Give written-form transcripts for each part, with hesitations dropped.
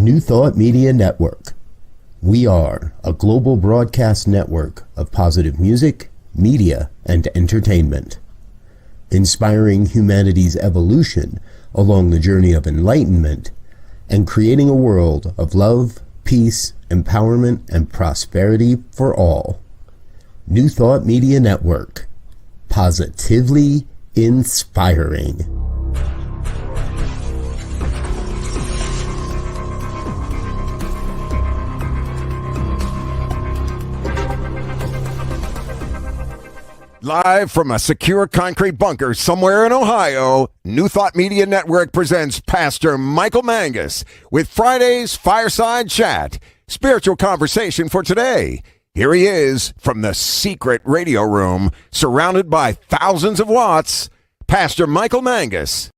New Thought Media Network. We are a global broadcast network of positive music, media, and entertainment, inspiring humanity's evolution along the journey of enlightenment and creating a world of love, peace, empowerment, and prosperity for all. New Thought Media Network. Positively inspiring. Live from a secure concrete bunker somewhere in Ohio, New Thought Media Network presents Pastor Michael Mangus with Friday's Fireside Chat, spiritual conversation for today. Here he is from the secret radio room, surrounded by thousands of watts, Pastor Michael Mangus.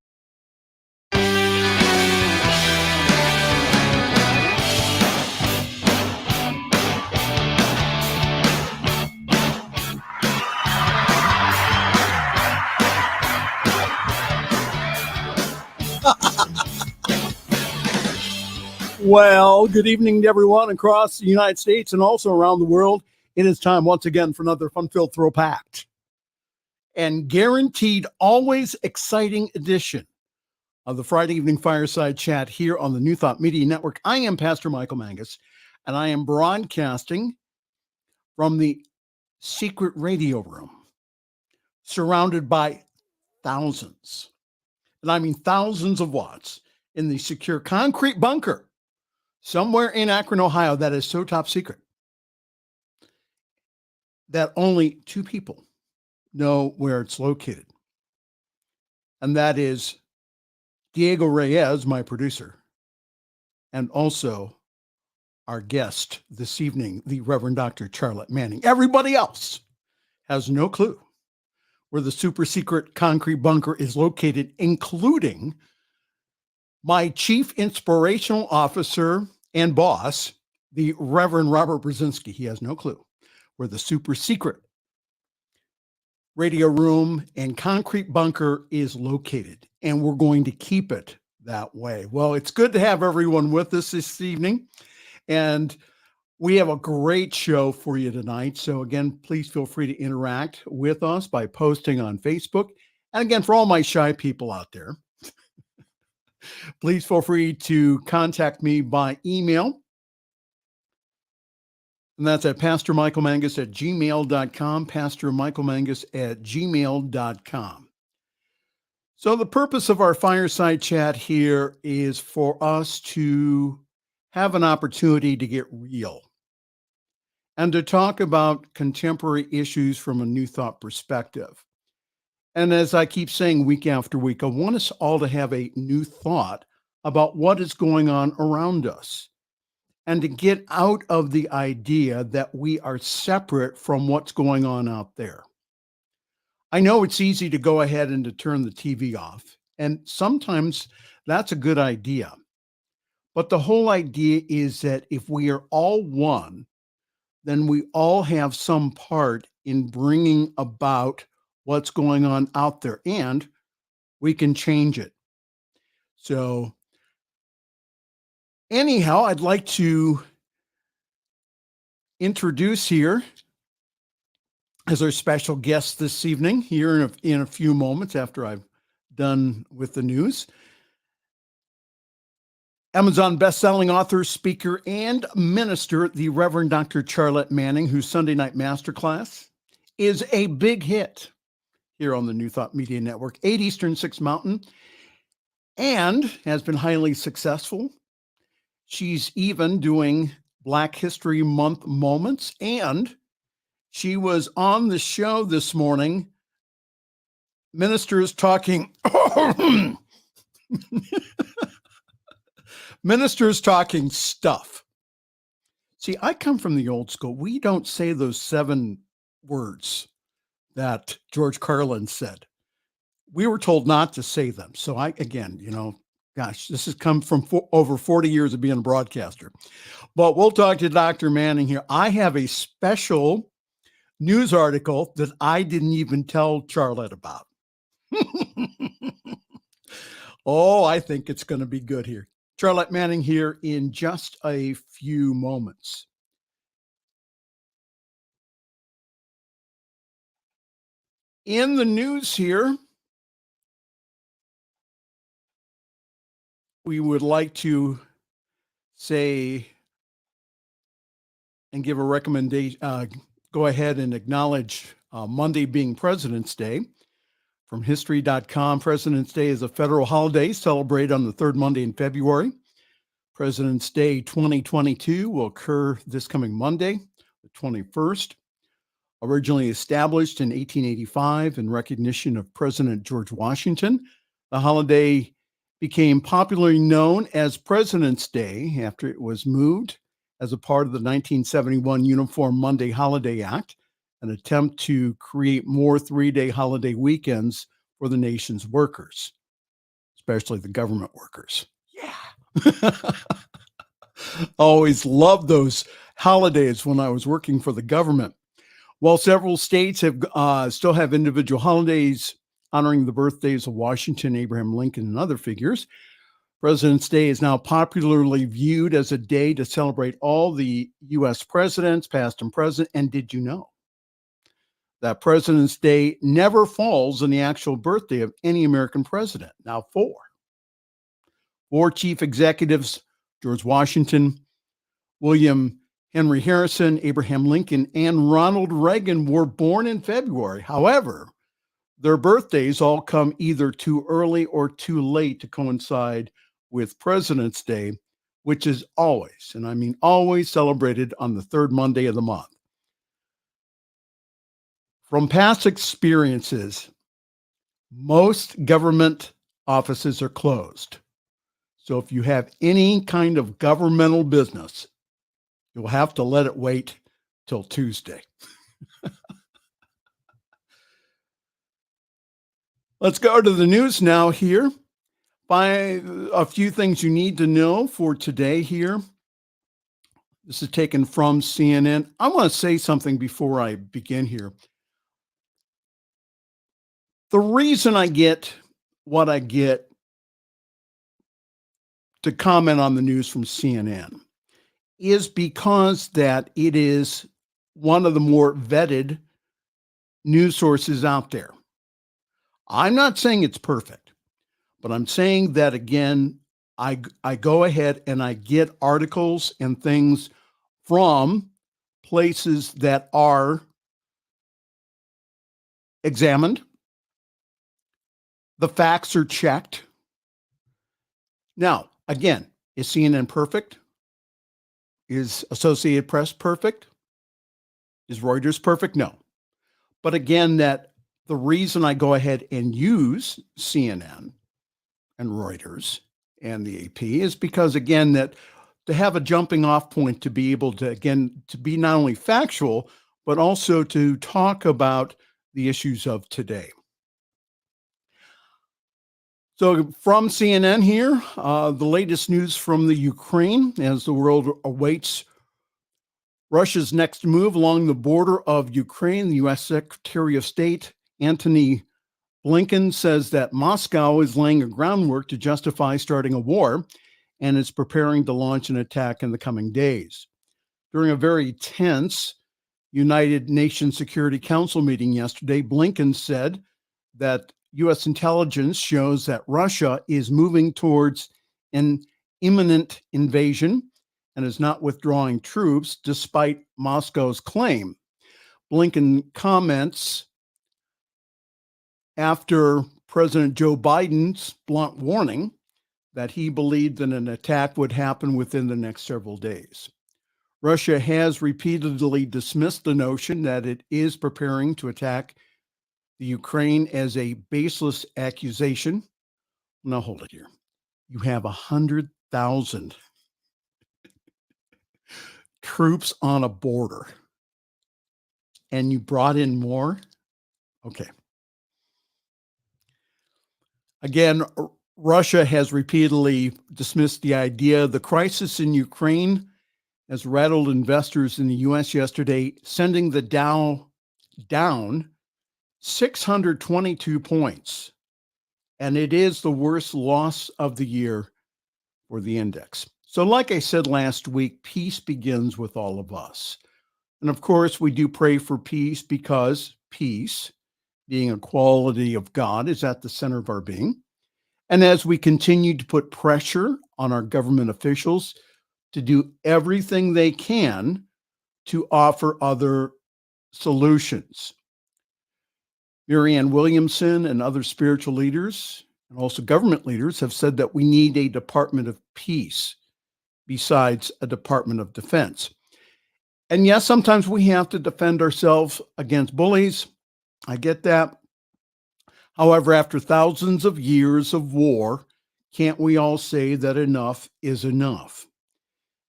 Well, good evening to everyone across the United States and also around the world. It is time once again for another fun-filled, throw-packed, and guaranteed always exciting edition of the Friday Evening Fireside Chat here on the New Thought Media Network. I am Pastor Michael Mangus, and I am broadcasting from the secret radio room, surrounded by thousands, and I mean thousands of watts, in the secure concrete bunker somewhere in Akron, Ohio, that is so top secret that only two people know where it's located. And that is Diego Reyes, my producer, and also our guest this evening, the Reverend Dr. Charlette Manning. Everybody else has no clue where the super secret concrete bunker is located, including my chief inspirational officer and boss, the Reverend Robert Brzezinski. He has no clue where the super secret radio room and concrete bunker is located, and we're going to keep it that way. Well, it's good to have everyone with us this evening, and we have a great show for you tonight. So again, please feel free to interact with us by posting on Facebook. And again, for all my shy people out there, please feel free to contact me by email. And that's at pastormichaelmangus@gmail.com, pastormichaelmangus@gmail.com. So the purpose of our fireside chat here is for us to have an opportunity to get real and to talk about contemporary issues from a New Thought perspective. And as I keep saying week after week, I want us all to have a new thought about what is going on around us and to get out of the idea that we are separate from what's going on out there. I know it's easy to go ahead and to turn the TV off, and sometimes that's a good idea. But the whole idea is that if we are all one, then we all have some part in bringing about what's going on out there, and we can change it. So anyhow, I'd like to introduce here as our special guest this evening, here in a few moments after I've done with the news, Amazon best-selling author, speaker, and minister, the Reverend Dr. Charlette Manning, whose Sunday Night Masterclass is a big hit here on the New Thought Media Network, 8 Eastern, 6 Mountain, and has been highly successful. She's even doing Black History Month moments, and she was on the show this morning, Ministers Talking, Ministers Talking Stuff. See, I come from the old school. We don't say those 7 words that George Carlin said. We were told not to say them. So gosh, this has come from over 40 years of being a broadcaster. But we'll talk to Dr. Manning here. I have a special news article that I didn't even tell Charlette about. Oh, I think it's going to be good here. Charlette Manning here in just a few moments. In the news here, we would like to say and give a recommendation, go ahead and acknowledge Monday being President's Day. From History.com, President's Day is a federal holiday celebrated on the third Monday in February. President's Day 2022 will occur this coming Monday, the 21st. Originally established in 1885 in recognition of President George Washington, the holiday became popularly known as President's Day after it was moved as a part of the 1971 Uniform Monday Holiday Act, an attempt to create more three-day holiday weekends for the nation's workers, especially the government workers. Yeah. Always loved those holidays when I was working for the government. While several states have still have individual holidays honoring the birthdays of Washington, Abraham Lincoln, and other figures, President's Day is now popularly viewed as a day to celebrate all the U.S. presidents, past and present. And did you know that President's Day never falls on the actual birthday of any American president? Now, four chief executives, George Washington, William Henry Harrison, Abraham Lincoln, and Ronald Reagan, were born in February. However, their birthdays all come either too early or too late to coincide with President's Day, which is always, and I mean always, celebrated on the third Monday of the month. From past experiences, most government offices are closed. So if you have any kind of governmental business, you'll have to let it wait till Tuesday. Let's go to the news now here. By a few things you need to know for today here. This is taken from CNN. I want to say something before I begin here. The reason I get what I get to comment on the news from CNN is because that it is one of the more vetted news sources out there. I'm not saying it's perfect, but I'm saying that, again, I go ahead and I get articles and things from places that are examined. The facts are checked. Now, again, is CNN perfect? Is Associated Press perfect? Is Reuters perfect? No. But again, that the reason I go ahead and use CNN and Reuters and the AP is because, again, that to have a jumping off point to be able to, again, to be not only factual, but also to talk about the issues of today. So from CNN here, the latest news from the Ukraine as the world awaits Russia's next move along the border of Ukraine. The U.S. Secretary of State Antony Blinken says that Moscow is laying a groundwork to justify starting a war and is preparing to launch an attack in the coming days. During a very tense United Nations Security Council meeting yesterday, Blinken said that U.S. intelligence shows that Russia is moving towards an imminent invasion and is not withdrawing troops despite Moscow's claim. Blinken comments after President Joe Biden's blunt warning that he believed that an attack would happen within the next several days. Russia has repeatedly dismissed the notion that it is preparing to attack the Ukraine as a baseless accusation. Now hold it here. You have 100,000 troops on a border and you brought in more? Okay. Again, Russia has repeatedly dismissed the idea. The crisis in Ukraine has rattled investors in the U.S. yesterday, sending the Dow down 622 points. And it is the worst loss of the year or the index. So like I said last week, peace begins with all of us. And of course, we do pray for peace because peace, being a quality of God, is at the center of our being. And as we continue to put pressure on our government officials to do everything they can to offer other solutions. Marianne Williamson and other spiritual leaders and also government leaders have said that we need a Department of Peace besides a Department of Defense. And yes, sometimes we have to defend ourselves against bullies. I get that. However, after thousands of years of war, can't we all say that enough is enough?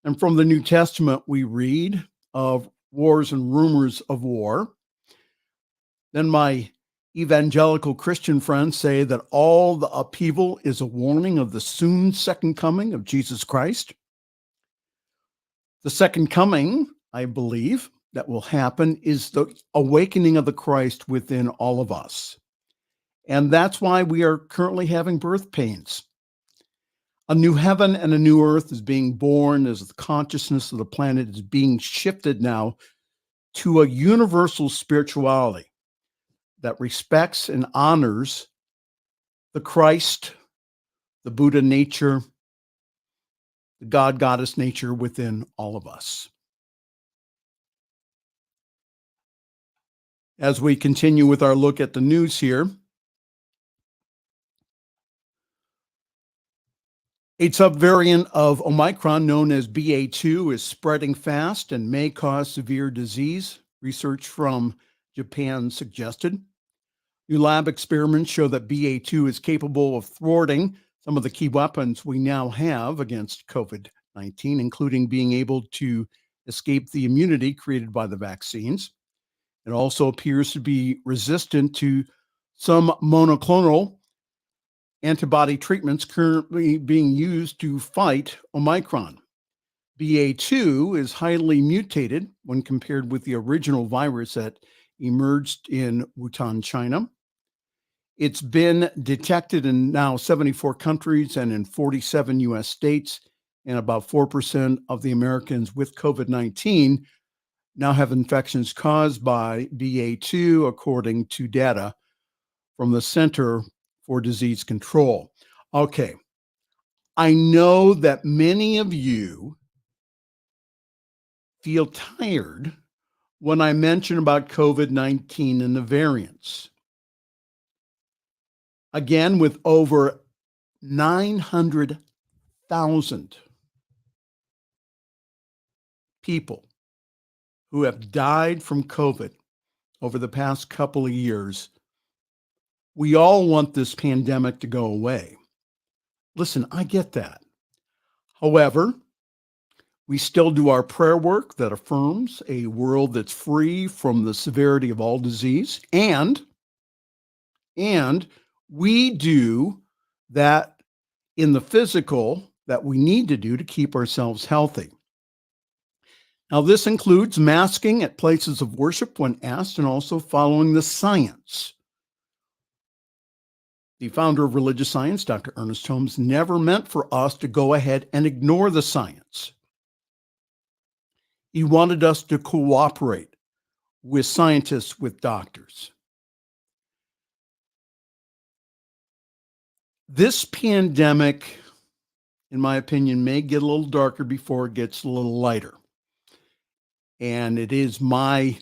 And from the New Testament, we read of wars and rumors of war. Then my evangelical Christian friends say that all the upheaval is a warning of the soon second coming of Jesus Christ. The second coming, I believe, that will happen is the awakening of the Christ within all of us. And that's why we are currently having birth pains. A new heaven and a new earth is being born as the consciousness of the planet is being shifted now to a universal spirituality that respects and honors the Christ, the Buddha nature, the God, goddess nature within all of us. As we continue with our look at the news here, a subvariant of Omicron known as BA2 is spreading fast and may cause severe disease, research from Japan suggested. New lab experiments show that BA2 is capable of thwarting some of the key weapons we now have against COVID-19, including being able to escape the immunity created by the vaccines. It also appears to be resistant to some monoclonal antibody treatments currently being used to fight Omicron. BA2 is highly mutated when compared with the original virus that emerged in Wuhan, China. It's been detected in now 74 countries and in 47 US states, and about 4% of the Americans with COVID-19 now have infections caused by BA2, according to data from the Center for Disease Control. Okay, I know that many of you feel tired when I mention about COVID-19 and the variants. Again, with over 900,000 people who have died from COVID over the past couple of years, we all want this pandemic to go away. Listen, I get that. However, we still do our prayer work that affirms a world that's free from the severity of all disease, and we do that in the physical that we need to do to keep ourselves healthy. Now, this includes masking at places of worship when asked and also following the science. The founder of religious science, Dr. Ernest Holmes, never meant for us to go ahead and ignore the science. He wanted us to cooperate with scientists, with doctors. This pandemic, in my opinion, may get a little darker before it gets a little lighter. And it is my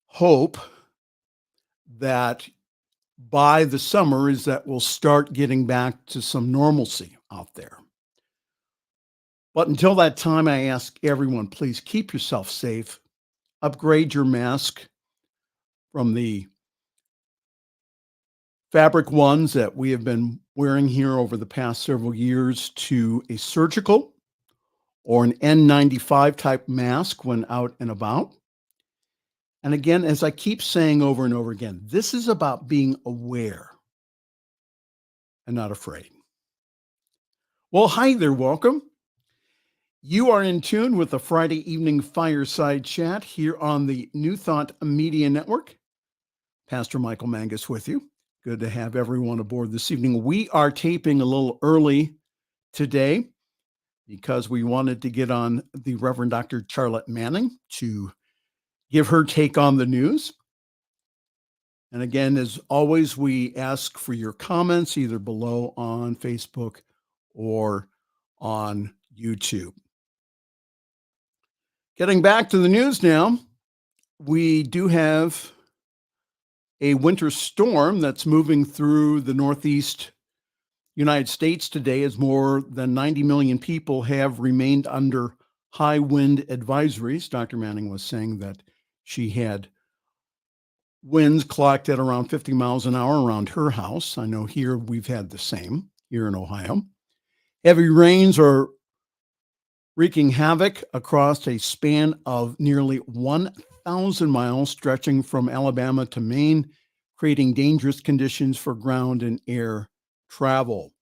hope that by the summer is that we'll start getting back to some normalcy out there. But until that time, I ask everyone, please keep yourself safe. Upgrade your mask from the fabric ones that we have been wearing here over the past several years to a surgical or an N95 type mask when out and about. And again, as I keep saying over and over again, this is about being aware and not afraid. Well, hi there, welcome. You are in tune with the Friday evening fireside chat here on the New Thought Media Network. Pastor Michael Mangus with you. Good to have everyone aboard this evening. We are taping a little early today because we wanted to get on the Reverend Dr. Charlette Manning to give her take on the news. And again, as always, we ask for your comments either below on Facebook or on YouTube. Getting back to the news now, we do have a winter storm that's moving through the Northeast United States today, as more than 90 million people have remained under high wind advisories. Dr. Manning was saying that she had winds clocked at around 50 miles an hour around her house. I know here we've had the same here in Ohio. Heavy rains are wreaking havoc across a span of nearly 1,000 miles stretching from Alabama to Maine, creating dangerous conditions for ground and air travel.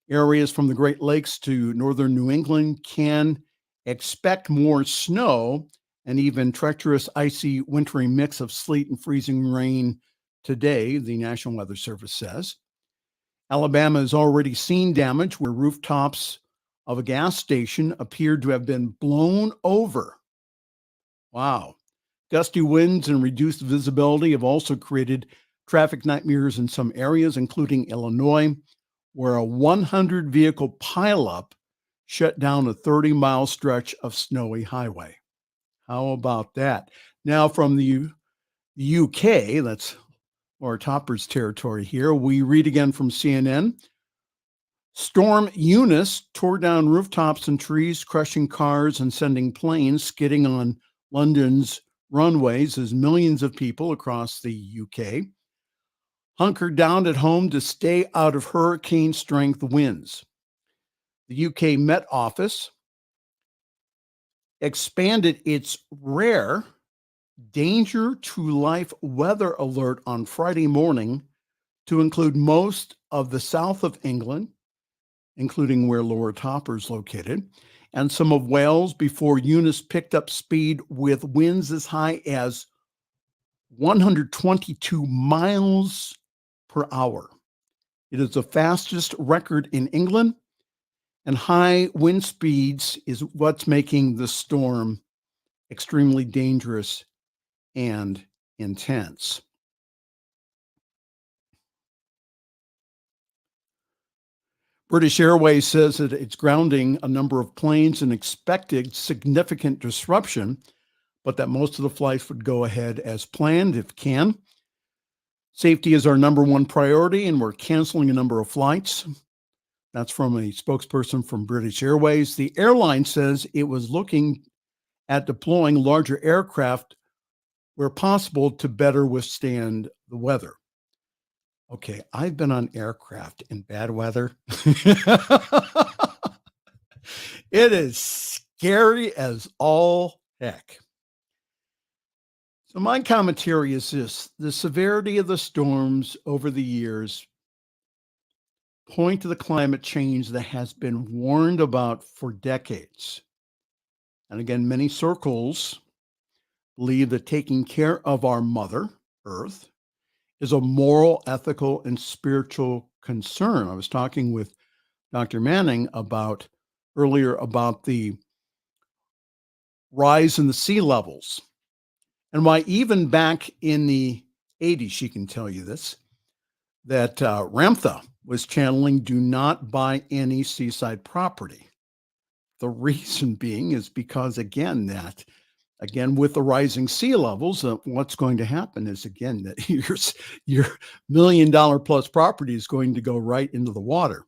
Areas from the Great Lakes to northern New England can expect more snow and even treacherous, icy, wintry mix of sleet and freezing rain today, the National Weather Service says. Alabama has already seen damage where rooftops of a gas station appeared to have been blown over. Wow. Gusty winds and reduced visibility have also created traffic nightmares in some areas, including Illinois, where a 100-vehicle pileup shut down a 30-mile stretch of snowy highway. How about that? Now from the UK, that's Laura Topper's territory here, we read again from CNN. Storm Eunice tore down rooftops and trees, crushing cars and sending planes skidding on London's runways as millions of people across the UK hunkered down at home to stay out of hurricane-strength winds. The UK Met Office expanded its rare danger to life weather alert on Friday morning to include most of the south of England, including where Laura Topper's located, and some of Wales before Eunice picked up speed with winds as high as 122 miles per hour. It is the fastest record in England, and high wind speeds is what's making the storm extremely dangerous and intense. British Airways says that it's grounding a number of planes and expected significant disruption, but that most of the flights would go ahead as planned if can. Safety is our number one priority, and we're canceling a number of flights. That's from a spokesperson from British Airways. The airline says it was looking at deploying larger aircraft where possible to better withstand the weather. Okay, I've been on aircraft in bad weather. It is scary as all heck. So my commentary is this: the severity of the storms over the years point to the climate change that has been warned about for decades. And again, many circles believe that taking care of our Mother Earth is a moral, ethical, and spiritual concern. I was talking with Dr. Manning earlier about the rise in the sea levels and why even back in the 80s, she can tell you this, that Ramtha was channeling, do not buy any seaside property. The reason being is because, again, with the rising sea levels, what's going to happen is, again, that your $1 million plus property is going to go right into the water.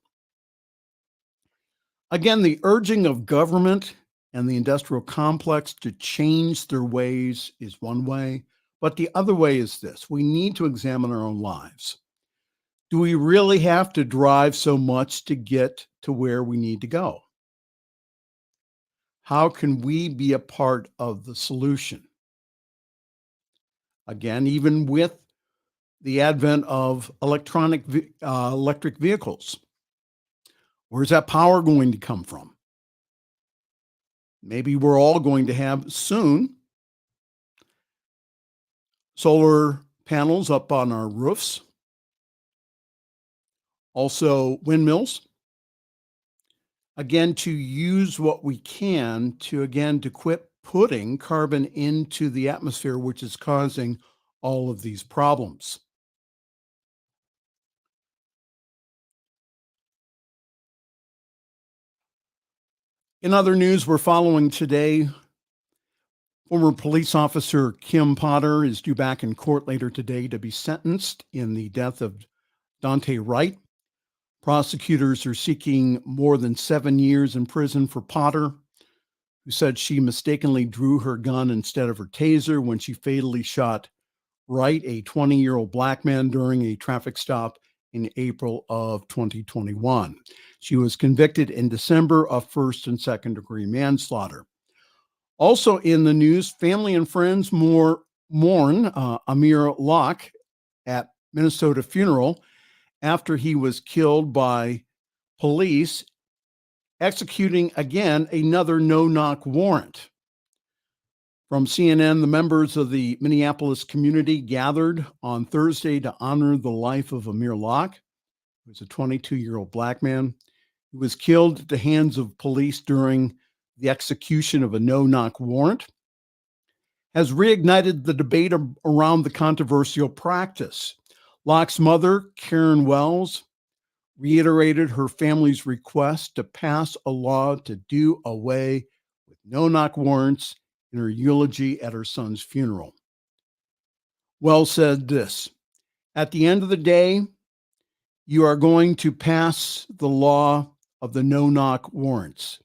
Again, the urging of government and the industrial complex to change their ways is one way, but the other way is this: we need to examine our own lives. Do we really have to drive so much to get to where we need to go? How can we be a part of the solution? Again, even with the advent of electric vehicles, where's that power going to come from? Maybe we're all going to have soon solar panels up on our roofs, also windmills. again, to use what we can to quit putting carbon into the atmosphere, which is causing all of these problems. In other news we're following today, former police officer Kim Potter is due back in court later today to be sentenced in the death of Dante Wright. Prosecutors are seeking more than 7 years in prison for Potter, who said she mistakenly drew her gun instead of her taser when she fatally shot Wright, a 20-year-old black man, during a traffic stop in April of 2021. She was convicted in December of first and second degree manslaughter. Also in the news, family and friends mourn Amir Locke at Minnesota funeral after he was killed by police executing again another no-knock warrant. From CNN, the members of the Minneapolis community gathered on Thursday to honor the life of Amir Locke, who was a 22-year-old black man who was killed at the hands of police during the execution of a no-knock warrant, has reignited the debate around the controversial practice. Locke's mother, Karen Wells, reiterated her family's request to pass a law to do away with no-knock warrants in her eulogy at her son's funeral. Wells said this: "At the end of the day, you are going to pass the law of the no-knock warrants.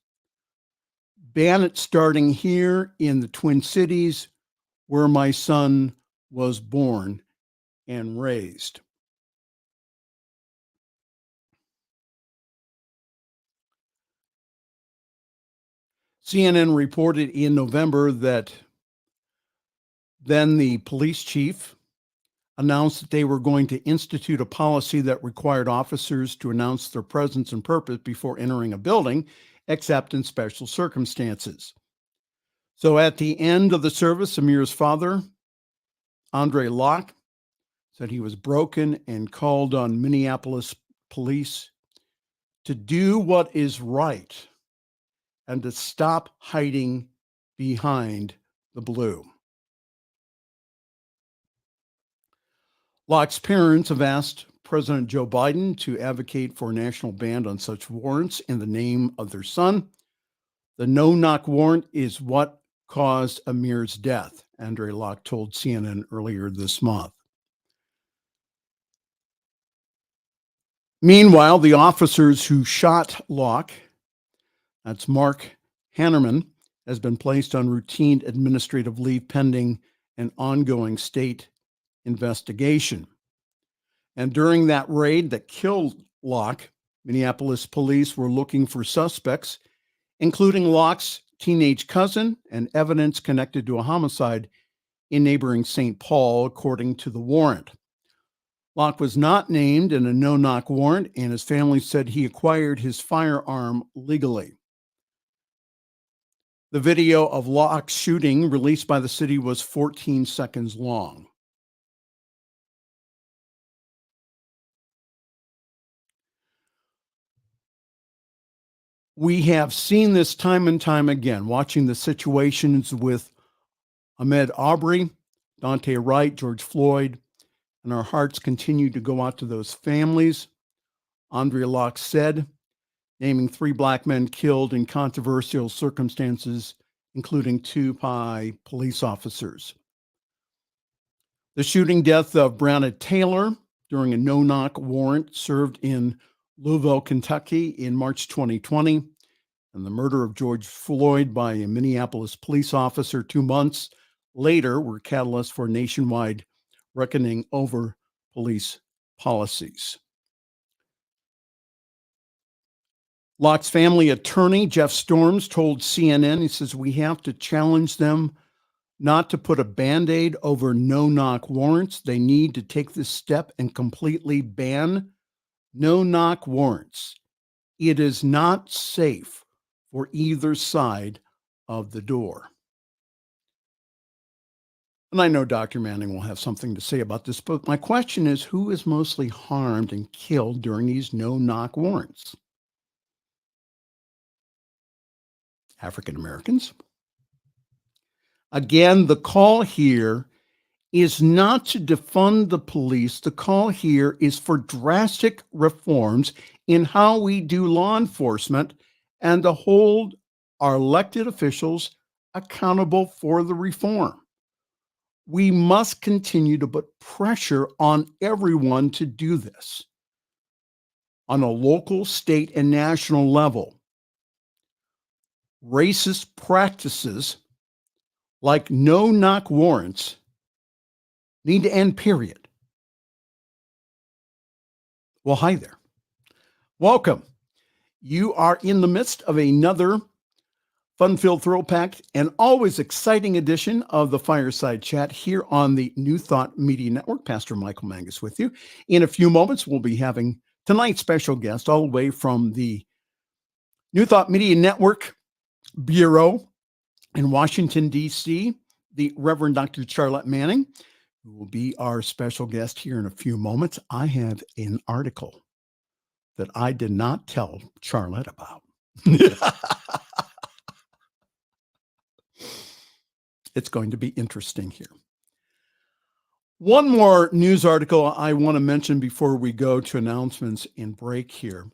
Ban it starting here in the Twin Cities, where my son was born and raised." CNN reported in November that then the police chief announced that they were going to institute a policy that required officers to announce their presence and purpose before entering a building, except in special circumstances. So at the end of the service, Amir's father, Andre Locke, said he was broken and called on Minneapolis police to do what is right and to stop hiding behind the blue. Locke's parents have asked President Joe Biden to advocate for a national ban on such warrants in the name of their son. The no-knock warrant is what caused Amir's death, Andre Locke told CNN earlier this month. Meanwhile, the officers who shot Locke, that's Mark Hannerman, has been placed on routine administrative leave pending an ongoing state investigation. And during that raid that killed Locke, Minneapolis police were looking for suspects, including Locke's teenage cousin and evidence connected to a homicide in neighboring St. Paul, according to the warrant. Locke was not named in a no-knock warrant, and his family said he acquired his firearm legally. The video of Locke's shooting released by the city was 14 seconds long. We have seen this time and time again, watching the situations with Ahmaud Arbery, Dante Wright, George Floyd, and our hearts continue to go out to those families. Andre Locke said, naming 3 black men killed in controversial circumstances, including 2 by police officers. The shooting death of Breonna Taylor during a no-knock warrant served in Louisville, Kentucky in March 2020, and the murder of George Floyd by a Minneapolis police officer 2 months later were catalysts for nationwide reckoning over police policies. Locke's family attorney, Jeff Storms, told CNN, he says, "We have to challenge them not to put a Band-Aid over no-knock warrants. They need to take this step and completely ban no-knock warrants. It is not safe for either side of the door." And I know Dr. Manning will have something to say about this, but my question is, who is mostly harmed and killed during these no-knock warrants? African Americans. Again, the call here is not to defund the police. The call here is for drastic reforms in how we do law enforcement and to hold our elected officials accountable for the reform. We must continue to put pressure on everyone to do this on a local, state, and national level. Racist practices like no-knock warrants need to end, period. Well, hi there. Welcome. You are in the midst of another fun-filled, thrill-packed, and always exciting edition of the Fireside Chat here on the New Thought Media Network. Pastor Michael Mangus with you. In a few moments, we'll be having tonight's special guest all the way from the New Thought Media Network Bureau in Washington, D.C., the Reverend Dr. Charlette Manning, who will be our special guest here in a few moments. I have an article that I did not tell Charlette about. It's going to be interesting here. One more news article I want to mention before we go to announcements and break here.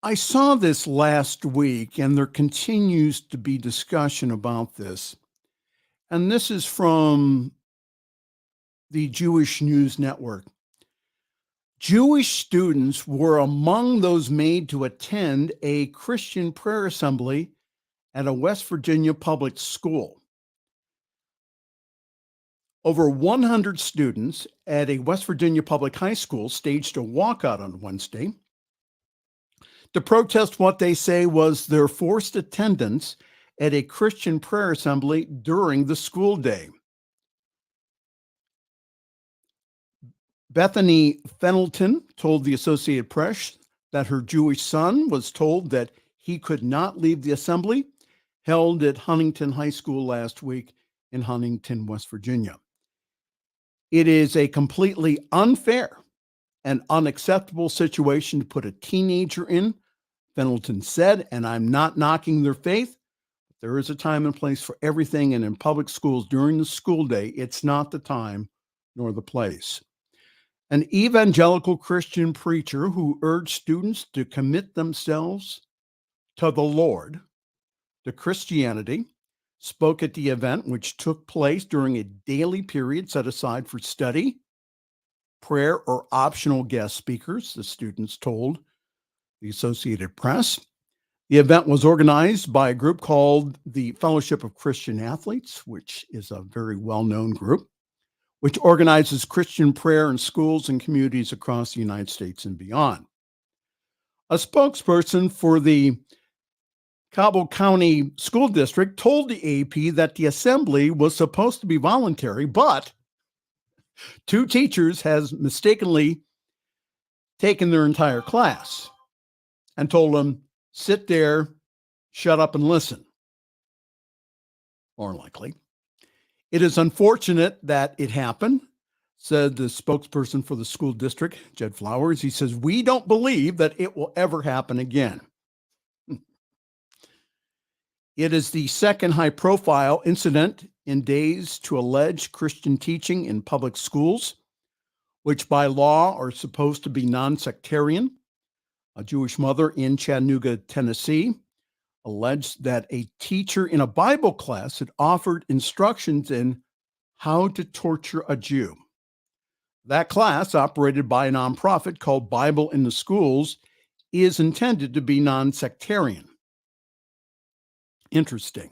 I saw this last week, and there continues to be discussion about this. And this is from the Jewish News Network. Jewish students were among those made to attend a Christian prayer assembly at a West Virginia public school. Over 100 students at a West Virginia public high school staged a walkout on Wednesday to protest what they say was their forced attendance at a Christian prayer assembly during the school day. Bethany Fenelton told the Associated Press that her Jewish son was told that he could not leave the assembly held at Huntington High School last week in Huntington, West Virginia. It is a completely unfair and unacceptable situation to put a teenager in, Fenelton said, and I'm not knocking their faith. There is a time and place for everything, and in public schools during the school day, it's not the time nor the place. An evangelical Christian preacher who urged students to commit themselves to the Lord, to Christianity, spoke at the event, which took place during a daily period set aside for study, prayer, or optional guest speakers, the students told the Associated Press. The event was organized by a group called the Fellowship of Christian Athletes, which is a very well-known group, which organizes Christian prayer in schools and communities across the United States and beyond. A spokesperson for the Cabo County School District told the AP that the assembly was supposed to be voluntary, but two teachers has mistakenly taken their entire class and told them, sit there, shut up and listen. More likely. It is unfortunate that it happened, said the spokesperson for the school district, Jed Flowers. He says, we don't believe that it will ever happen again. It is the second high-profile incident in days to allege Christian teaching in public schools, which by law are supposed to be non-sectarian. A Jewish mother in Chattanooga, Tennessee, alleged that a teacher in a Bible class had offered instructions in how to torture a Jew. That class, operated by a nonprofit called Bible in the Schools, is intended to be non-sectarian. Interesting.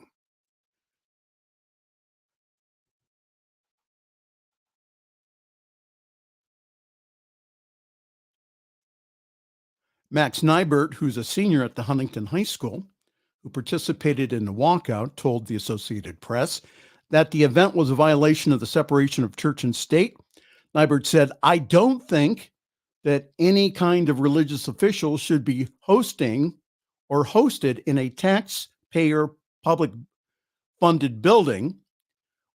Max Nybert, who's a senior at the Huntington High School, who participated in the walkout, told the Associated Press that the event was a violation of the separation of church and state. Nybert said, I don't think that any kind of religious official should be hosting or hosted in a taxpayer public funded building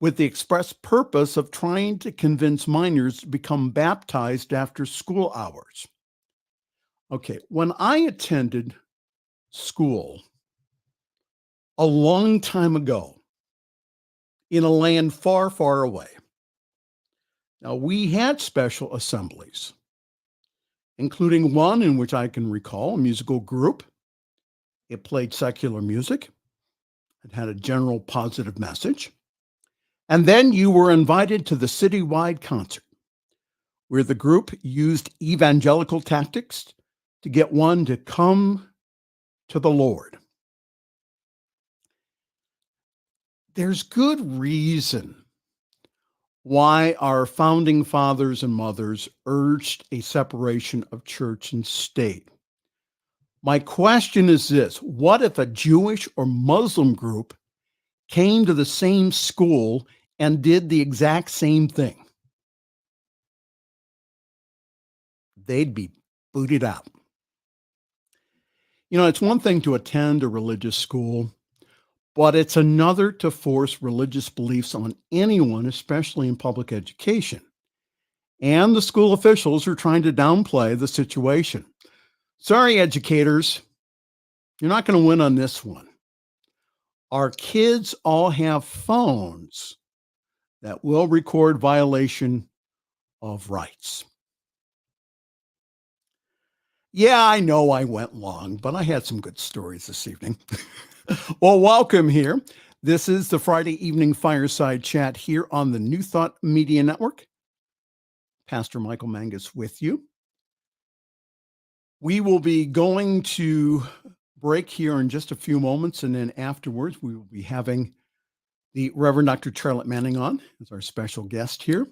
with the express purpose of trying to convince minors to become baptized after school hours. Okay, when I attended school a long time ago in a land far, far away, now we had special assemblies, including one in which I can recall a musical group. It played secular music. It had a general positive message. And then you were invited to the citywide concert, where the group used evangelical tactics to get one to come to the Lord. There's good reason why our founding fathers and mothers urged a separation of church and state. My question is this: what if a Jewish or Muslim group came to the same school and did the exact same thing? They'd be booted out. You know, it's one thing to attend a religious school, but it's another to force religious beliefs on anyone, especially in public education. And the school officials are trying to downplay the situation. Sorry, educators, you're not going to win on this one. Our kids all have phones that will record violation of rights. Yeah, I know I went long, but I had some good stories this evening. Well, welcome here. This is the Friday evening fireside chat here on the New Thought Media Network. Pastor Michael Mangus with you. We will be going to break here in just a few moments, and then afterwards we will be having the Reverend Dr. Charlette Manning on as our special guest here.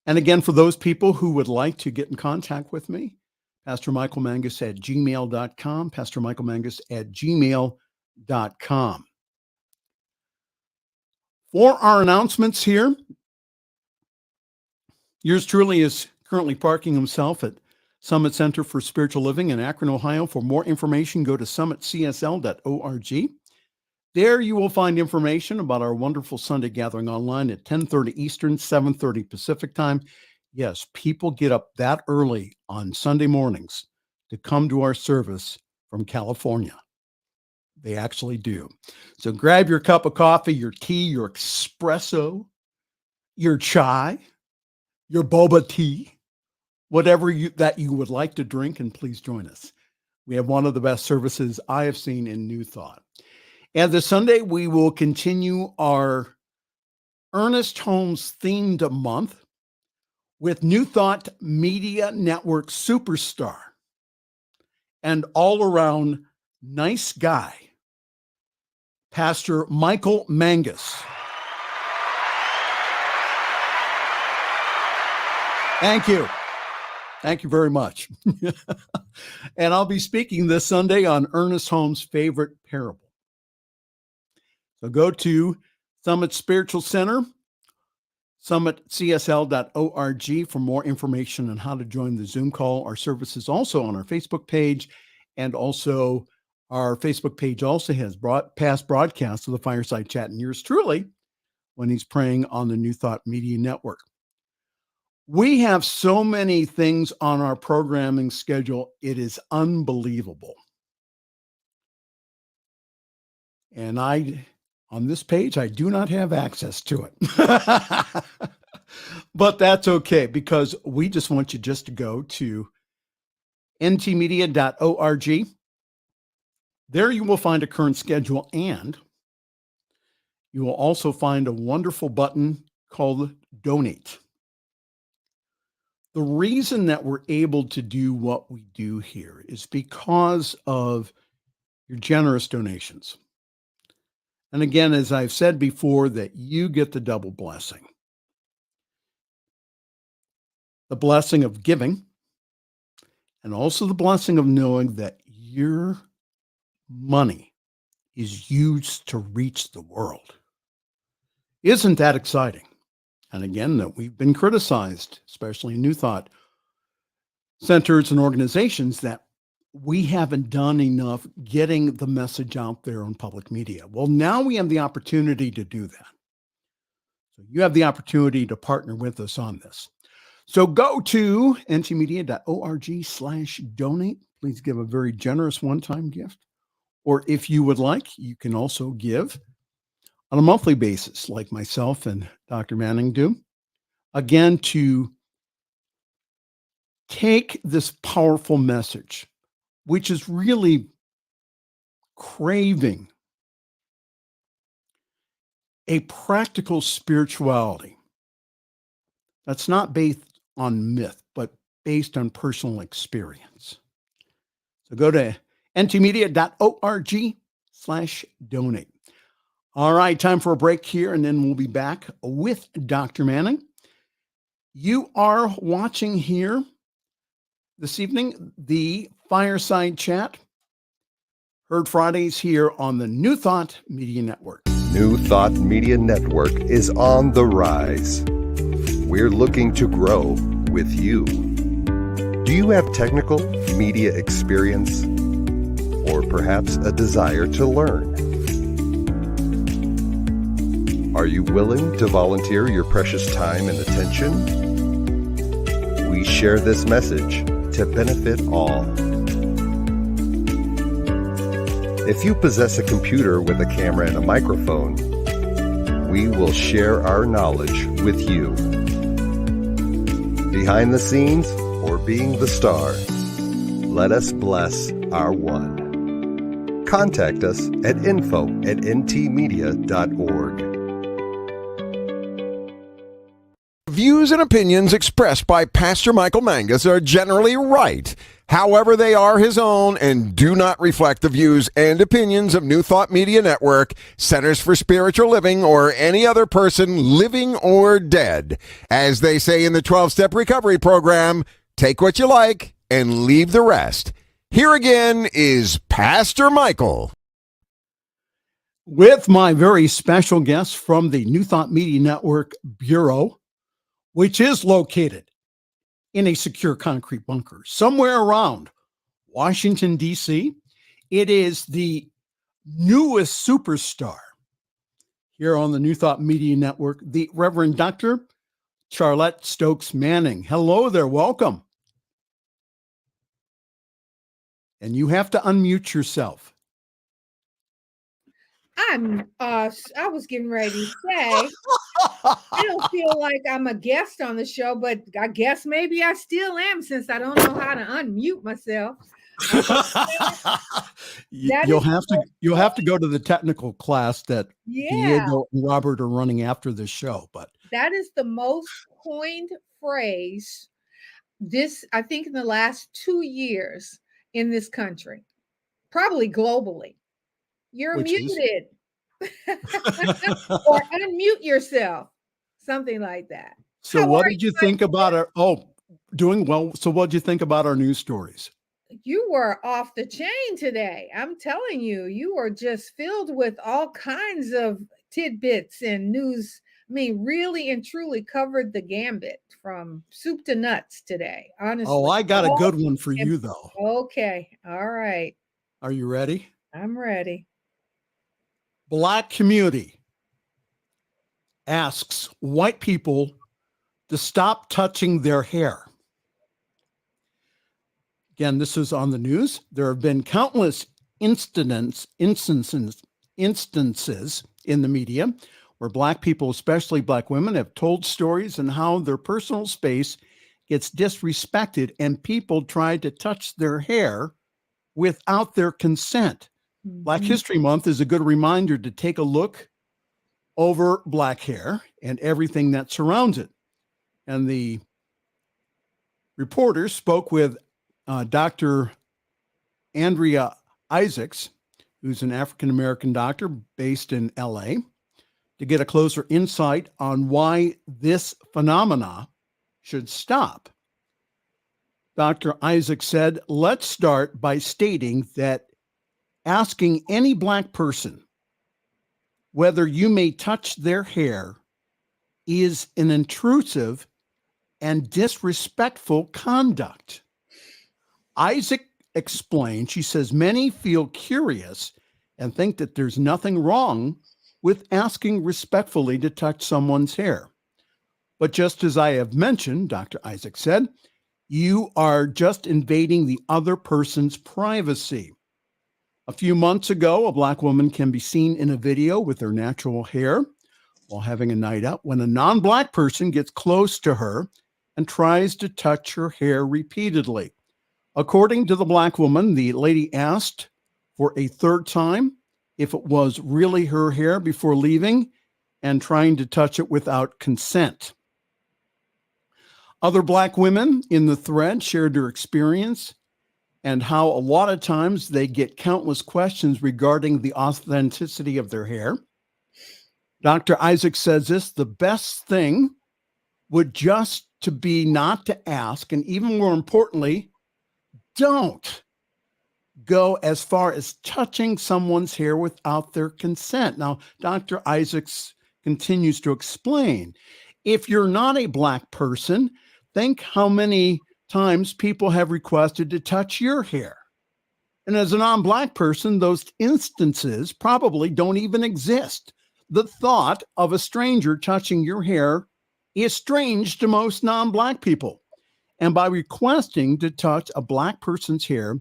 And again, for those people who would like to get in contact with me, Pastor Michael Mangus at gmail.com, Pastor Michael Mangus at gmail.com. For our announcements here, yours truly is currently parking himself at Summit Center for Spiritual Living in Akron, Ohio. For more information, go to summitcsl.org. There you will find information about our wonderful Sunday gathering online at 10:30 Eastern, 7:30 Pacific time. Yes, people get up that early on Sunday mornings to come to our service from California. They actually do. So grab your cup of coffee, your tea, your espresso, your chai, your boba tea, whatever that you would like to drink, and please join us. We have one of the best services I have seen in New Thought. And this Sunday, we will continue our Ernest Holmes themed month with New Thought Media Network superstar and all-around nice guy, Pastor Michael Mangus. Thank you. Thank you very much. And I'll be speaking this Sunday on Ernest Holmes' favorite parable. So go to Summit Spiritual Center, summitcsl.org for more information on how to join the Zoom call. Our service is also on our Facebook page, and also our Facebook page also has past broadcasts of the Fireside Chat and yours truly when he's praying on the New Thought Media Network. We have so many things on our programming schedule. It is unbelievable. And on this page, I do not have access to it. But that's okay, because we just want you just to go to ntmedia.org. There you will find a current schedule, and you will also find a wonderful button called Donate. The reason that we're able to do what we do here is because of your generous donations. And again, as I've said before, that you get the double blessing. The blessing of giving, and also the blessing of knowing that your money is used to reach the world. Isn't that exciting? And again, that we've been criticized, especially in New Thought centers and organizations, that we haven't done enough getting the message out there on public media. Well, now we have the opportunity to do that. So you have the opportunity to partner with us on this. So go to ntmedia.org/donate. please give a very generous one-time gift. Or if you would like, you can also give on a monthly basis, like myself and Dr. Manning do. Again, to take this powerful message, which is really craving a practical spirituality that's not based on myth, but based on personal experience. So go to ntmedia.org/donate. All right, time for a break here, and then we'll be back with Dr. Manning. You are watching here this evening the Fireside Chat, heard Fridays here on the New Thought Media Network. New Thought Media Network is on the rise. We're looking to grow with you. Do you have technical media experience, or perhaps a desire to learn? Are you willing to volunteer your precious time and attention? We share this message to benefit all. If you possess a computer with a camera and a microphone, we will share our knowledge with you. Behind the scenes or being the star, let us bless our one. Contact us at info@ntmedia.org. Views and opinions expressed by Pastor Michael Mangus are generally right. However, they are his own and do not reflect the views and opinions of New Thought Media Network, Centers for Spiritual Living, or any other person living or dead. As they say in the 12-Step Recovery Program, take what you like and leave the rest. Here again is Pastor Michael. With my very special guest from the New Thought Media Network Bureau, which is located in a secure concrete bunker somewhere around Washington, D.C. It is the newest superstar here on the New Thought Media Network, the Reverend Dr. Charlette Stokes Manning. Hello there. Welcome. And you have to unmute yourself. I was getting ready to say, I don't feel like I'm a guest on the show, but I guess maybe I still am since I don't know how to unmute myself. You'll have to go to the technical class that Diego and Robert are running after this show. But that is the most coined phrase I think in the last 2 years in this country, probably globally. You're muted. Or unmute yourself. Something like that. So what did you think about doing well. So what did you think about our news stories? You were off the chain today. I'm telling you, you were just filled with all kinds of tidbits and news. I mean, really and truly covered the gambit from soup to nuts today, honestly. Oh, I got a good one for you, though. Okay. All right. Are you ready? I'm ready. Black community asks white people to stop touching their hair. Again, this is on the news. There have been countless instances in the media where Black people, especially Black women, have told stories and how their personal space gets disrespected and people try to touch their hair without their consent. Mm-hmm. Black History Month is a good reminder to take a look over Black hair and everything that surrounds it. And the reporters spoke with Dr. Andrea Isaacs, who's an African-American doctor based in LA, to get a closer insight on why this phenomena should stop. Dr. Isaacs said, let's start by stating that asking any Black person whether you may touch their hair is an intrusive and disrespectful conduct. Isaac explained, she says, many feel curious and think that there's nothing wrong with asking respectfully to touch someone's hair. But just as I have mentioned, Dr. Isaac said, You are just invading the other person's privacy. A few months ago, a Black woman can be seen in a video with her natural hair while having a night out when a non-Black person gets close to her and tries to touch her hair repeatedly. According to the Black woman, the lady asked for a third time if it was really her hair before leaving and trying to touch it without consent. Other Black women in the thread shared their experience and how a lot of times they get countless questions regarding the authenticity of their hair. Dr. Isaac says this: the best thing would just to be not to ask, and even more importantly, don't go as far as touching someone's hair without their consent. Now, Dr. Isaacs continues to explain, if you're not a Black person, think how many times people have requested to touch your hair. And as a non-Black person, those instances probably don't even exist. The thought of a stranger touching your hair is strange to most non-Black people. And by requesting to touch a Black person's hair,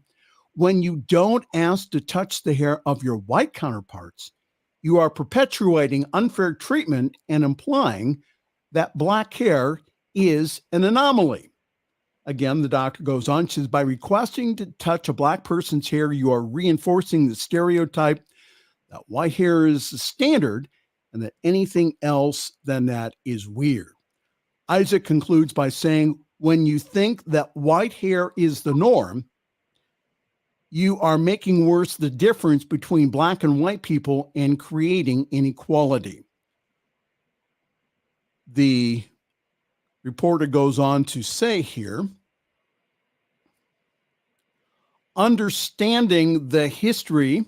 when you don't ask to touch the hair of your white counterparts, you are perpetuating unfair treatment and implying that Black hair is an anomaly. Again, the doctor goes on, she says, by requesting to touch a Black person's hair, you are reinforcing the stereotype that white hair is the standard and that anything else than that is weird. Isaac concludes by saying, when you think that white hair is the norm, you are making worse the difference between Black and white people and creating inequality. The reporter goes on to say here, understanding the history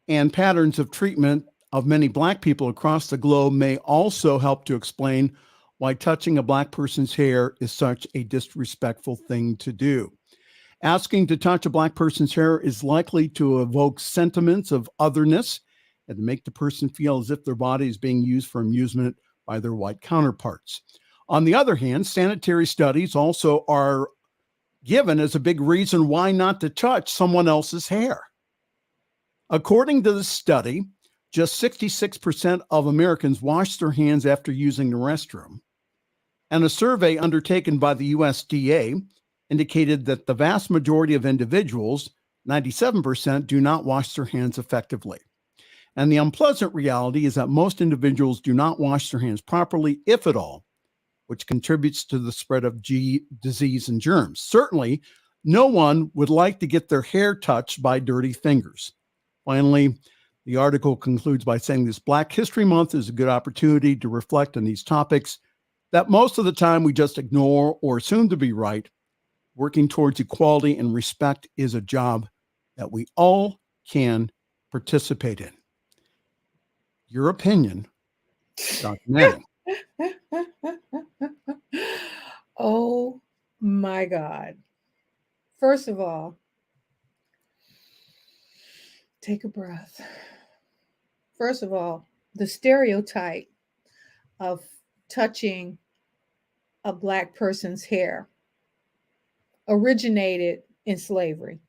and patterns of treatment of many Black people across the globe may also help to explain why touching a Black person's hair is such a disrespectful thing to do. Asking to touch a Black person's hair is likely to evoke sentiments of otherness and to make the person feel as if their body is being used for amusement by their white counterparts. On the other hand, sanitary studies also are given as a big reason why not to touch someone else's hair. According to the study, just 66% of Americans wash their hands after using the restroom. And a survey undertaken by the USDA indicated that the vast majority of individuals, 97%, do not wash their hands effectively. And the unpleasant reality is that most individuals do not wash their hands properly, if at all, which contributes to the spread of disease and germs. Certainly, no one would like to get their hair touched by dirty fingers. Finally, the article concludes by saying this Black History Month is a good opportunity to reflect on these topics that most of the time we just ignore or assume to be right. Working towards equality and respect is a job that we all can participate in. Your opinion, Dr. Manning. Oh my God. First of all, take a breath. First of all, the stereotype of touching a Black person's hair originated in slavery.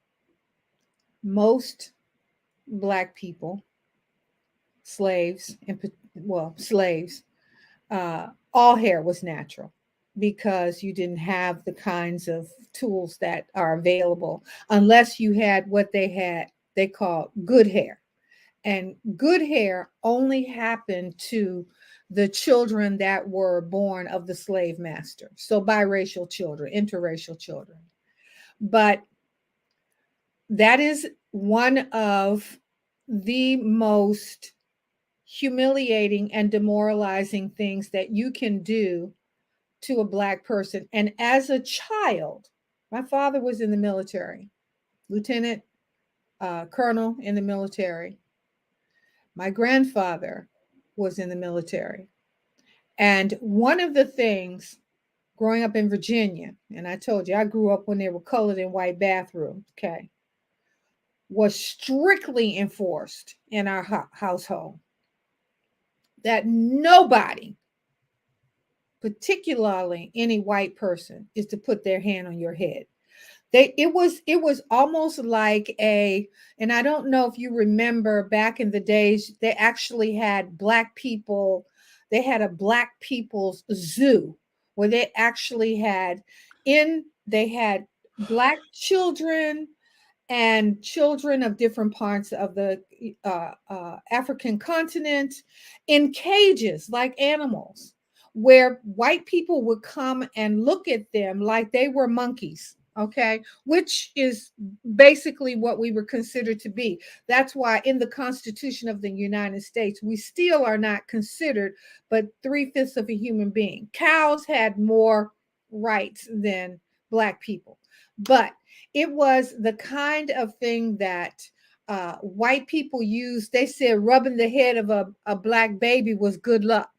Most Black people, slaves, all hair was natural because you didn't have the kinds of tools that are available unless you had what they call good hair. And good hair only happened to the children that were born of the slave master. So biracial children, interracial children. But that is one of the most humiliating and demoralizing things that you can do to a Black person. And as a child, my father was in the military, lieutenant, colonel in the military. My grandfather was in the military. And one of the things growing up in Virginia, and I told you, I grew up when they were colored and white bathrooms, okay, was strictly enforced in our household that nobody particularly any white person, is to put their hand on your head. It was almost like and I don't know if you remember back in the days, they actually had black people, they had a black people's zoo where they actually had they had black children and children of different parts of the African continent in cages like animals, where white people would come and look at them like they were monkeys. Okay, which is basically what we were considered to be. That's why in the Constitution of the United States, we still are not considered but 3/5 of a human being. Cows had more rights than black people, but it was the kind of thing that white people used. They said rubbing the head of a black baby was good luck.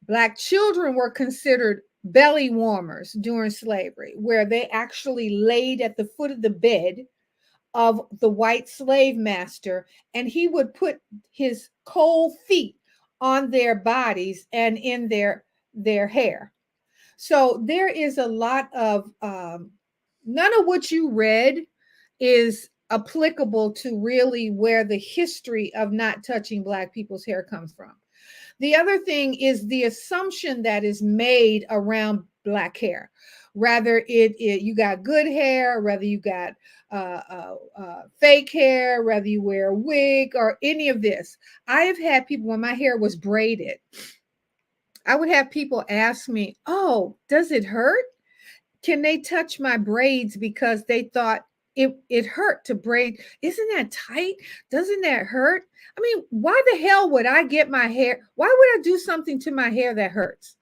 Black children were considered belly warmers during slavery, where they actually laid at the foot of the bed of the white slave master, and he would put his cold feet on their bodies and in their hair. So there is a lot of none of what you read is applicable to really where the history of not touching black people's hair comes from. The other thing is the assumption that is made around black hair. Rather you got good hair, whether you got fake hair, whether you wear a wig or any of this. I have had people, when my hair was braided, I would have people ask me, "Oh, does it hurt? Can they touch my braids?" Because they thought it hurt to braid. Isn't that tight? Doesn't that hurt? I mean, why the hell would I get my hair? Why would I do something to my hair that hurts?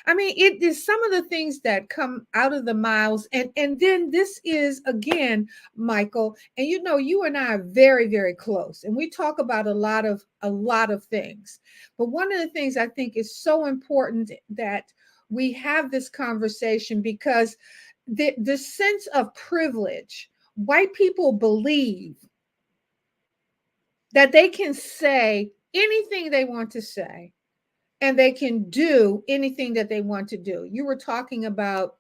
I mean, it is some of the things that come out of the mouths. And then this is, again, Michael, and you know, you and I are very, very close. And we talk about a lot of things. But one of the things I think is so important that we have this conversation, because the sense of privilege, white people believe that they can say anything they want to say and they can do anything that they want to do. You were talking about,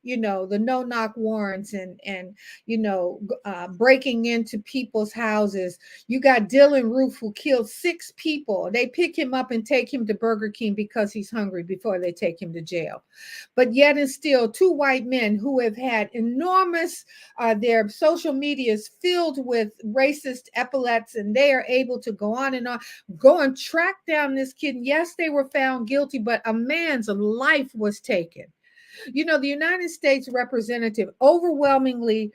you know, the no-knock warrants and breaking into people's houses. You got Dylan Roof, who killed 6 people. They pick him up and take him to Burger King because he's hungry before they take him to jail. But yet and still, 2 white men who have had enormous, their social media is filled with racist epithets, and they are able to go on, go and track down this kid. And yes, they were found guilty, but a man's life was taken. You know, the United States representative overwhelmingly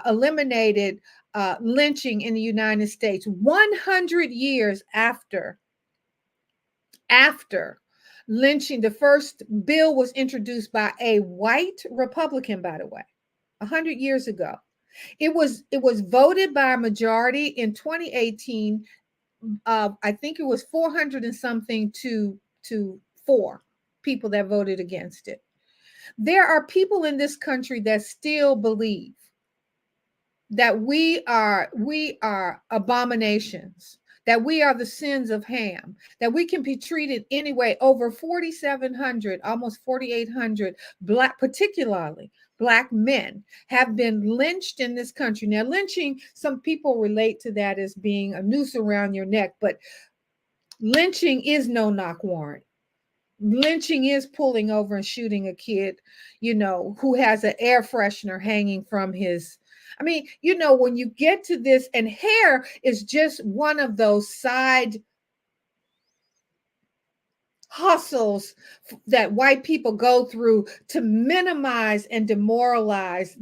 eliminated lynching in the United States 100 years after lynching. The first bill was introduced by a white Republican, by the way, 100 years ago. It was voted by a majority in 2018. I think it was 400 and something to 4 people that voted against it. There are people in this country that still believe that we are abominations, that we are the sins of Ham, that we can be treated anyway. Over 4,700, almost 4,800 particularly black men have been lynched in this country. Now, lynching, some people relate to that as being a noose around your neck, but lynching is no knock warrant. Lynching is pulling over and shooting a kid, you know, who has an air freshener hanging from his. I mean, you know, when you get to this, and hair is just one of those side hustles that white people go through to minimize and demoralize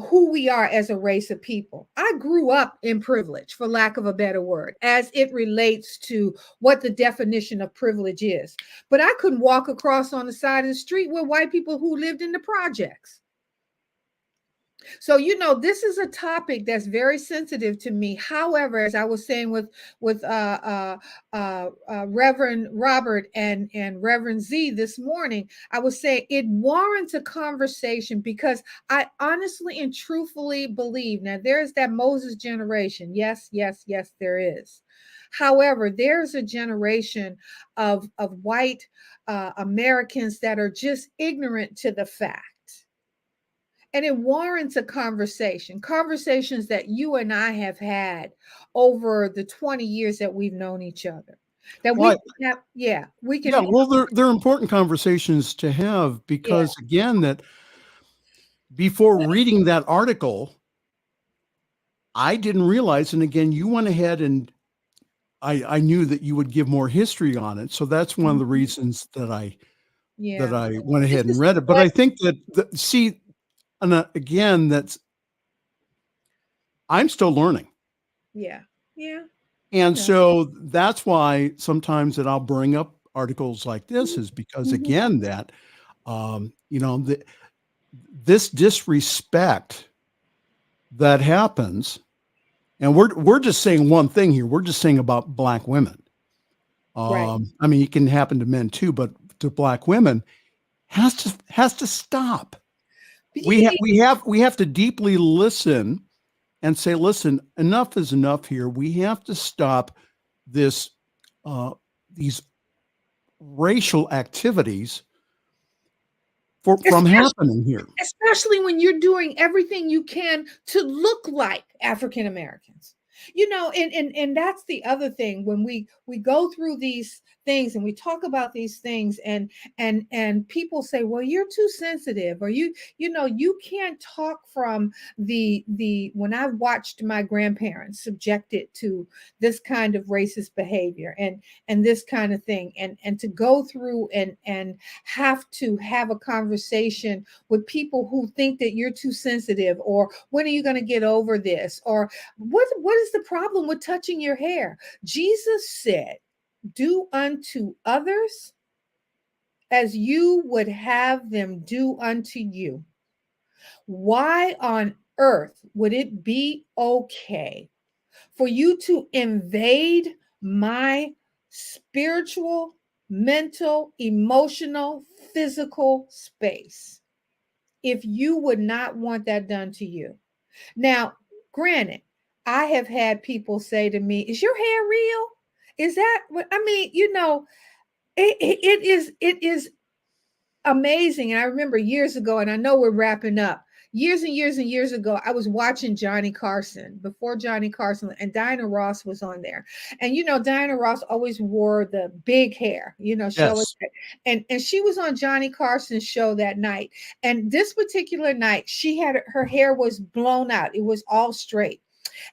who we are as a race of people. I grew up in privilege, for lack of a better word, as it relates to what the definition of privilege is. But I couldn't walk across on the side of the street with white people who lived in the projects. So, you know, this is a topic that's very sensitive to me. However, as I was saying with Reverend Robert and Reverend Z this morning, I was saying it warrants a conversation, because I honestly and truthfully believe, now there is that Moses generation. Yes, there is. However, there's a generation of white Americans that are just ignorant to the fact. And it warrants a conversations that you and I have had over the 20 years that we've known each other. That we Well, can have, yeah, we can. yeah, well, they're important conversations to have because, again, that before reading that article, I didn't realize, and again, you went ahead and I knew that you would give more history on it. So that's one of the reasons that I went ahead and read it. But I think that, and again, I'm still learning. Yeah. And so that's why sometimes that I'll bring up articles like this is because, again, that, this disrespect that happens, and we're just saying one thing here. We're just saying about Black women. Right. I mean, it can happen to men too, but to Black women has to stop. We have to deeply listen and say, listen, enough is enough here. We have to stop these racial activities from happening here. Especially when you're doing everything you can to look like African Americans. And that's the other thing when we go through these things and we talk about these things and people say, well, you're too sensitive, or you can't talk from the when I watched my grandparents subjected to this kind of racist behavior and this kind of thing, and to go through and have to have a conversation with people who think that you're too sensitive, or when are you going to get over this, or what is the problem with touching your hair? Jesus said, do unto others as you would have them do unto you. Why on earth would it be okay for you to invade my spiritual, mental, emotional, physical space if you would not want that done to you? Now, granted, I have had people say to me, is your hair real? Is that what I mean? It is amazing. And I remember years ago, and I know we're wrapping up, years and years and years ago, I was watching Johnny Carson, before Johnny Carson, and Diana Ross was on there. And Diana Ross always wore the big hair, show it. And she was on Johnny Carson's show that night. And this particular night, her hair was blown out. It was all straight.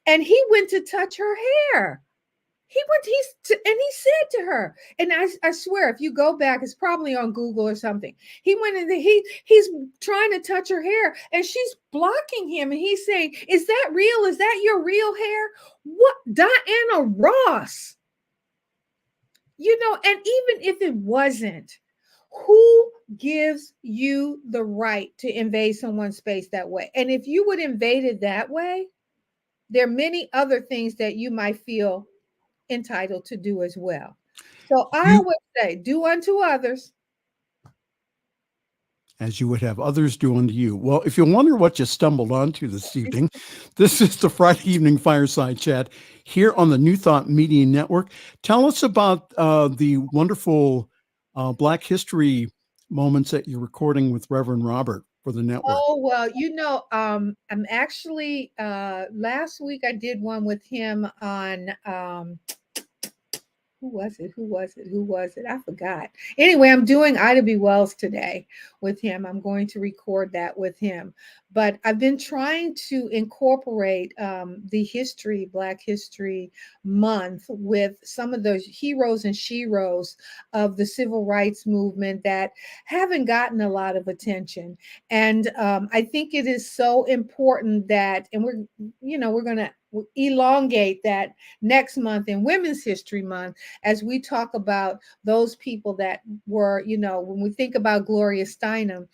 And he went to touch her hair. He said to her, and I swear, if you go back, it's probably on Google or something. He went in there, he's trying to touch her hair, and she's blocking him, and he's saying, "Is that real? Is that your real hair?" What, Diana Ross? And even if it wasn't, who gives you the right to invade someone's space that way? And if you would invade it that way, there are many other things that you might feel entitled to do as well. So I would say, do unto others as you would have others do unto you. Well, if you wonder what you stumbled onto this evening, this is the Friday evening Fireside Chat here on the New Thought Media Network. Tell us about the wonderful Black History moments that you're recording with Reverend Robert for the network. Oh, well, I'm actually, last week I did one with him on, who was it? I forgot. Anyway, I'm doing Ida B. Wells today with him. I'm going to record that with him. But I've been trying to incorporate the Black History Month with some of those heroes and sheroes of the civil rights movement that haven't gotten a lot of attention. And I think it is so important that, and we're going to elongate that next month in Women's History Month as we talk about those people that were, when we think about Gloria Steinem,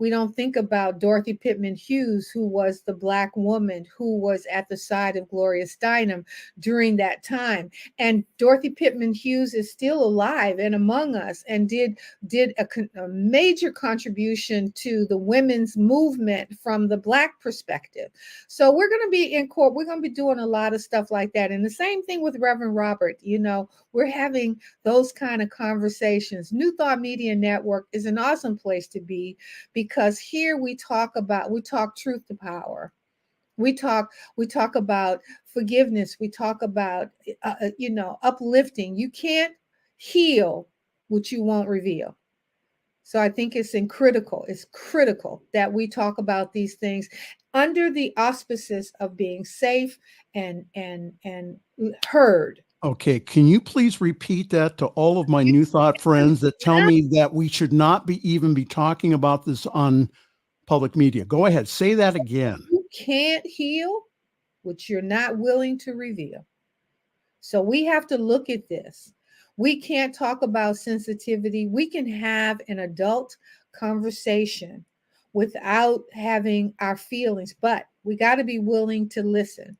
We don't think about Dorothy Pittman Hughes, who was the Black woman who was at the side of Gloria Steinem during that time. And Dorothy Pittman Hughes is still alive and among us, and did a major contribution to the women's movement from the Black perspective. So we're going to be in court. We're going to be doing a lot of stuff like that. And the same thing with Reverend Robert. You know, we're having those kind of conversations. New Thought Media Network is an awesome place to be, because here we talk truth to power. We talk about forgiveness. We talk about, uplifting. You can't heal what you won't reveal. So I think it's critical that we talk about these things under the auspices of being safe and heard. Okay, can you please repeat that to all of my New Thought friends that tell me that we should not even be talking about this on public media? Go ahead, say that again. You can't heal what you're not willing to reveal. So we have to look at this. We can't talk about sensitivity. We can have an adult conversation without having our feelings, but we got to be willing to listen.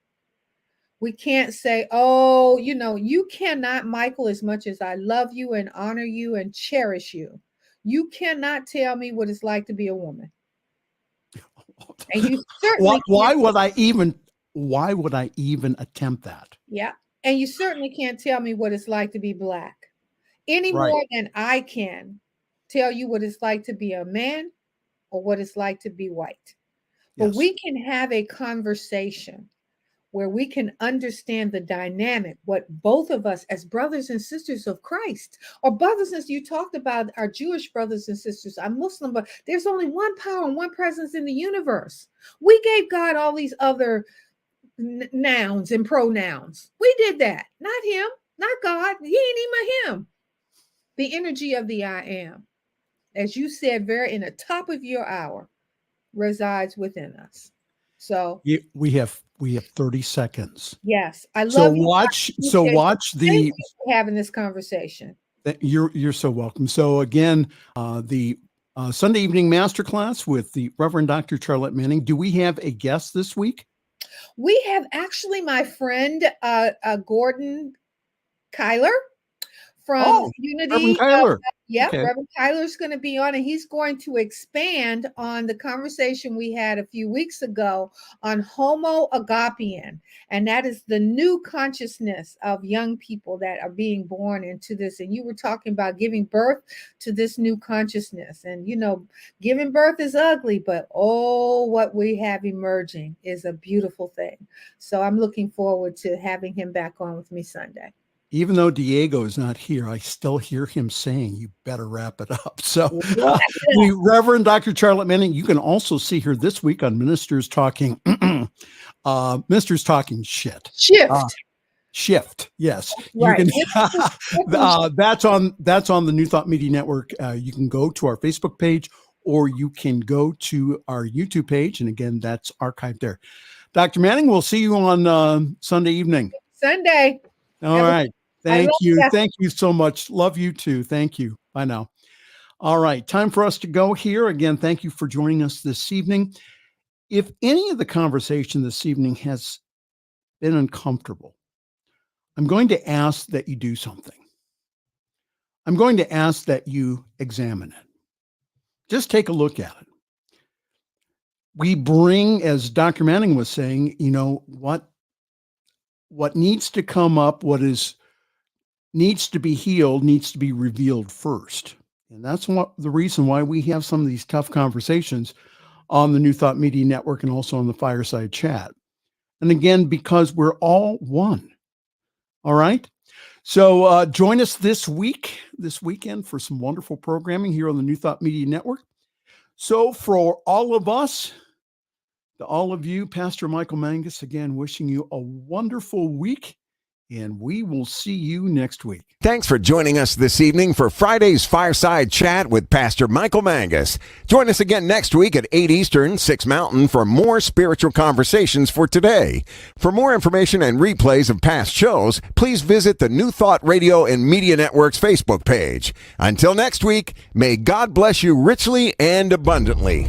We can't say, oh, you cannot, Michael, as much as I love you and honor you and cherish you, you cannot tell me what it's like to be a woman. And you certainly why would I even attempt that? Yeah. And you certainly can't tell me what it's like to be Black any more than I can tell you what it's like to be a man or what it's like to be white. But we can have a conversation where we can understand the dynamic, what both of us as brothers and sisters of Christ, or brothers, as you talked about, our Jewish brothers and sisters, I'm Muslim, but there's only one power and one presence in the universe. We gave God all these other nouns and pronouns. We did that, not him, not God. He ain't even him. The energy of the I am, as you said, very in the top of your hour, resides within us. So we have 30 seconds. Yes, I love you. Having this conversation. You're so welcome. So again, the Sunday evening masterclass with the Reverend Dr. Charlette Manning. Do we have a guest this week? We have actually my friend Gordon Kyler from Unity. Reverend Kyler. Reverend Kyler's going to be on, and he's going to expand on the conversation we had a few weeks ago on Homo agapian. And that is the new consciousness of young people that are being born into this. And you were talking about giving birth to this new consciousness. And, giving birth is ugly, but what we have emerging is a beautiful thing. So I'm looking forward to having him back on with me Sunday. Even though Diego is not here, I still hear him saying, you better wrap it up. So the Reverend Dr. Charlette Manning, you can also see her this week on Ministers Talking, Ministers Talking Shit. Shift. Yes. Right. You can, that's on the New Thought Media Network. You can go to our Facebook page, or you can go to our YouTube page. And again, that's archived there. Dr. Manning, we'll see you on Sunday evening. Sunday. All right. Thank you. Thank you so much. Love you too. Thank you. Bye now. All right. Time for us to go here. Again, thank you for joining us this evening. If any of the conversation this evening has been uncomfortable, I'm going to ask that you do something. I'm going to ask that you examine it. Just take a look at it. We bring, as Dr. Manning was saying, what needs to come up, needs to be healed, needs to be revealed first. And that's the reason why we have some of these tough conversations on the New Thought Media Network and also on the Fireside Chat. And again, because we're all one. All right. So join us this weekend for some wonderful programming here on the New Thought Media Network. So for all of us, to all of you, Pastor Michael Mangus, again, wishing you a wonderful week and we will see you next week. Thanks for joining us this evening for Friday's Fireside Chat with Pastor Michael Mangus. Join us again next week at 8 Eastern, 6 Mountain for more spiritual conversations for today. For more information and replays of past shows, please visit the New Thought Radio and Media Network's Facebook page. Until next week, may God bless you richly and abundantly.